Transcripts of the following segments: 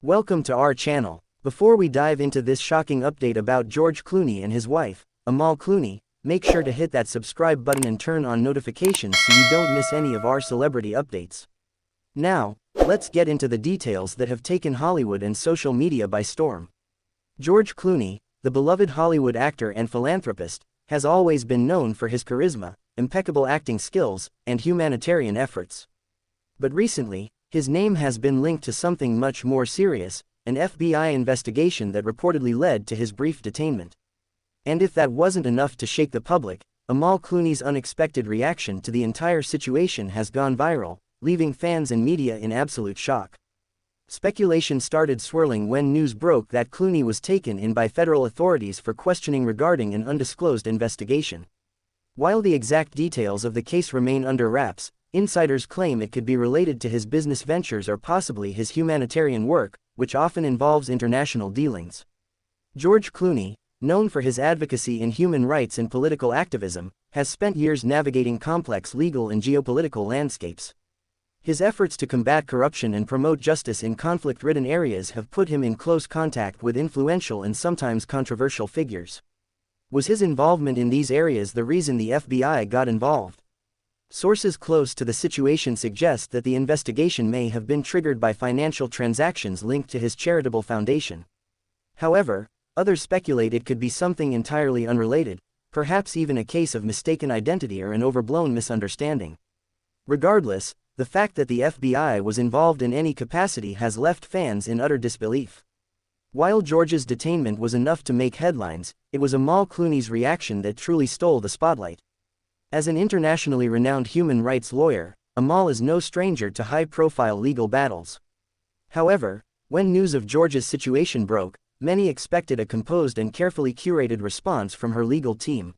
Welcome to our channel. Before we dive into this shocking update about George Clooney and his wife, Amal Clooney, make sure to hit that subscribe button and turn on notifications so you don't miss any of our celebrity updates. Now, let's get into the details that have taken Hollywood and social media by storm. George Clooney, the beloved Hollywood actor and philanthropist, has always been known for his charisma, impeccable acting skills, and humanitarian efforts. But recently, his name has been linked to something much more serious, an FBI investigation that reportedly led to his brief detainment. And if that wasn't enough to shake the public, Amal Clooney's unexpected reaction to the entire situation has gone viral, leaving fans and media in absolute shock. Speculation started swirling when news broke that Clooney was taken in by federal authorities for questioning regarding an undisclosed investigation. While the exact details of the case remain under wraps, insiders claim it could be related to his business ventures or possibly his humanitarian work, which often involves international dealings. George Clooney, known for his advocacy in human rights and political activism, has spent years navigating complex legal and geopolitical landscapes. His efforts to combat corruption and promote justice in conflict-ridden areas have put him in close contact with influential and sometimes controversial figures. Was his involvement in these areas the reason the FBI got involved? Sources close to the situation suggest that the investigation may have been triggered by financial transactions linked to his charitable foundation. However, others speculate it could be something entirely unrelated, perhaps even a case of mistaken identity or an overblown misunderstanding. Regardless, the fact that the FBI was involved in any capacity has left fans in utter disbelief. While George's detainment was enough to make headlines, it was Amal Clooney's reaction that truly stole the spotlight. As an internationally renowned human rights lawyer, Amal is no stranger to high-profile legal battles. However, when news of George's situation broke, many expected a composed and carefully curated response from her legal team.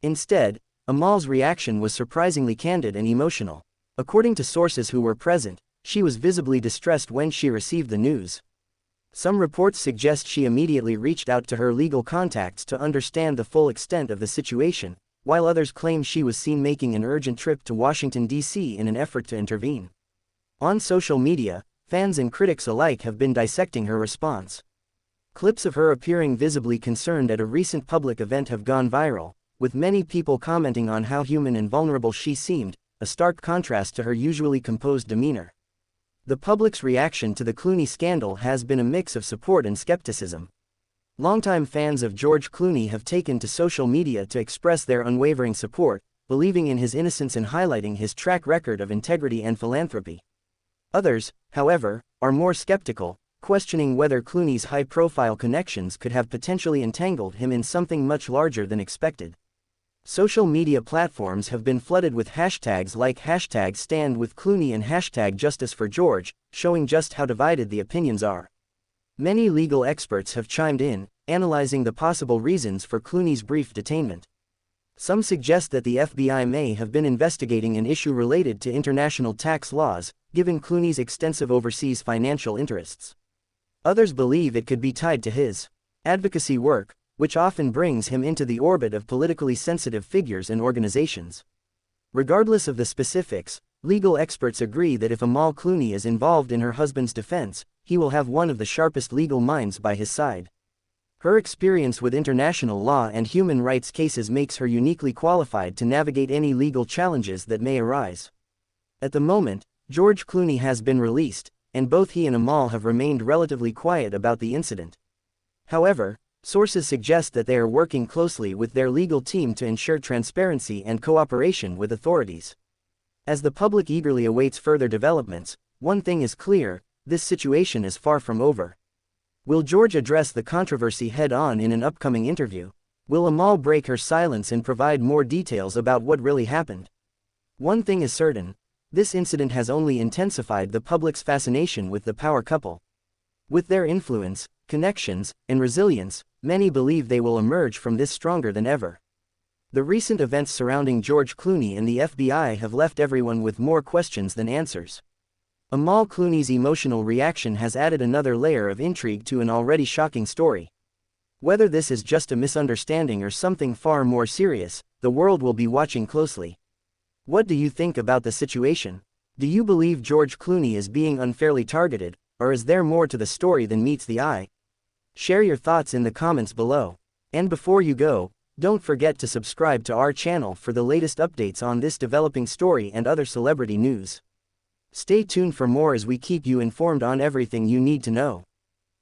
Instead, Amal's reaction was surprisingly candid and emotional. According to sources who were present, she was visibly distressed when she received the news. Some reports suggest she immediately reached out to her legal contacts to understand the full extent of the situation, while others claim she was seen making an urgent trip to Washington, D.C. in an effort to intervene. On social media, fans and critics alike have been dissecting her response. Clips of her appearing visibly concerned at a recent public event have gone viral, with many people commenting on how human and vulnerable she seemed, a stark contrast to her usually composed demeanor. The public's reaction to the Clooney scandal has been a mix of support and skepticism. Longtime fans of George Clooney have taken to social media to express their unwavering support, believing in his innocence and highlighting his track record of integrity and philanthropy. Others, however, are more skeptical, questioning whether Clooney's high-profile connections could have potentially entangled him in something much larger than expected. Social media platforms have been flooded with hashtags like #StandWithClooney and #JusticeForGeorge, showing just how divided the opinions are. Many legal experts have chimed in, analyzing the possible reasons for Clooney's brief detainment. Some suggest that the FBI may have been investigating an issue related to international tax laws, given Clooney's extensive overseas financial interests. Others believe it could be tied to his advocacy work, which often brings him into the orbit of politically sensitive figures and organizations. Regardless of the specifics, legal experts agree that if Amal Clooney is involved in her husband's defense, he will have one of the sharpest legal minds by his side. Her experience with international law and human rights cases makes her uniquely qualified to navigate any legal challenges that may arise. At the moment, George Clooney has been released, and both he and Amal have remained relatively quiet about the incident. However, sources suggest that they are working closely with their legal team to ensure transparency and cooperation with authorities. As the public eagerly awaits further developments, one thing is clear: this situation is far from over. Will George address the controversy head-on in an upcoming interview? Will Amal break her silence and provide more details about what really happened? One thing is certain: this incident has only intensified the public's fascination with the power couple. With their influence, connections, and resilience, many believe they will emerge from this stronger than ever. The recent events surrounding George Clooney and the FBI have left everyone with more questions than answers. Amal Clooney's emotional reaction has added another layer of intrigue to an already shocking story. Whether this is just a misunderstanding or something far more serious, the world will be watching closely. What do you think about the situation? Do you believe George Clooney is being unfairly targeted, or is there more to the story than meets the eye? Share your thoughts in the comments below. And before you go, don't forget to subscribe to our channel for the latest updates on this developing story and other celebrity news. Stay tuned for more as we keep you informed on everything you need to know.